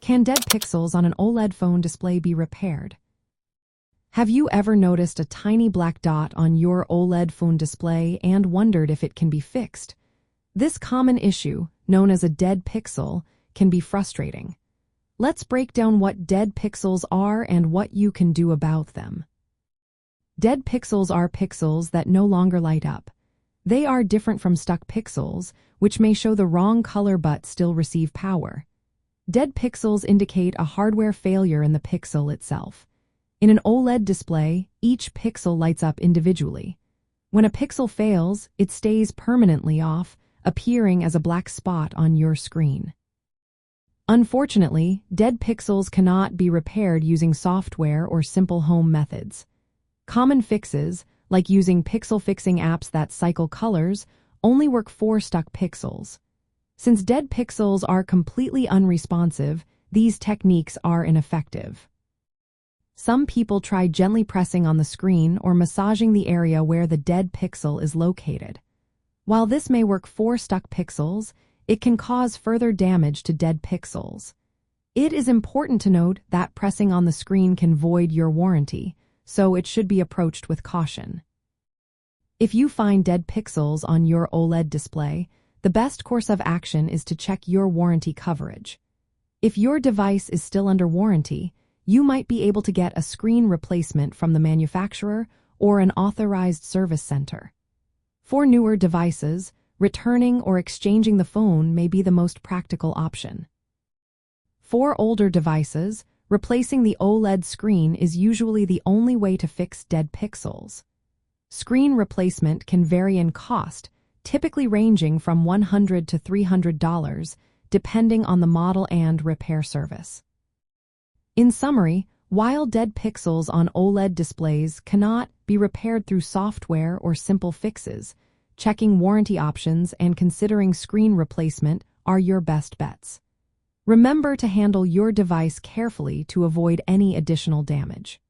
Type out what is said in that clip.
Can dead pixels on an OLED phone display be repaired? Have you ever noticed a tiny black dot on your OLED phone display and wondered if it can be fixed? This common issue, known as a dead pixel, can be frustrating. Let's break down what dead pixels are and what you can do about them. Dead pixels are pixels that no longer light up. They are different from stuck pixels, which may show the wrong color but still receive power. Dead pixels indicate a hardware failure in the pixel itself. In an OLED display, each pixel lights up individually. When a pixel fails, it stays permanently off, appearing as a black spot on your screen. Unfortunately, dead pixels cannot be repaired using software or simple home methods. Common fixes, like using pixel-fixing apps that cycle colors, only work for stuck pixels. Since dead pixels are completely unresponsive, these techniques are ineffective. Some people try gently pressing on the screen or massaging the area where the dead pixel is located. While this may work for stuck pixels, it can cause further damage to dead pixels. It is important to note that pressing on the screen can void your warranty, so it should be approached with caution. If you find dead pixels on your OLED display, the best course of action is to check your warranty coverage. If your device is still under warranty, you might be able to get a screen replacement from the manufacturer or an authorized service center. For newer devices, returning or exchanging the phone may be the most practical option. For older devices, replacing the OLED screen is usually the only way to fix dead pixels. Screen replacement can vary in cost, typically ranging from $100 to $300, depending on the model and repair service. In summary, while dead pixels on OLED displays cannot be repaired through software or simple fixes, checking warranty options and considering screen replacement are your best bets. Remember to handle your device carefully to avoid any additional damage.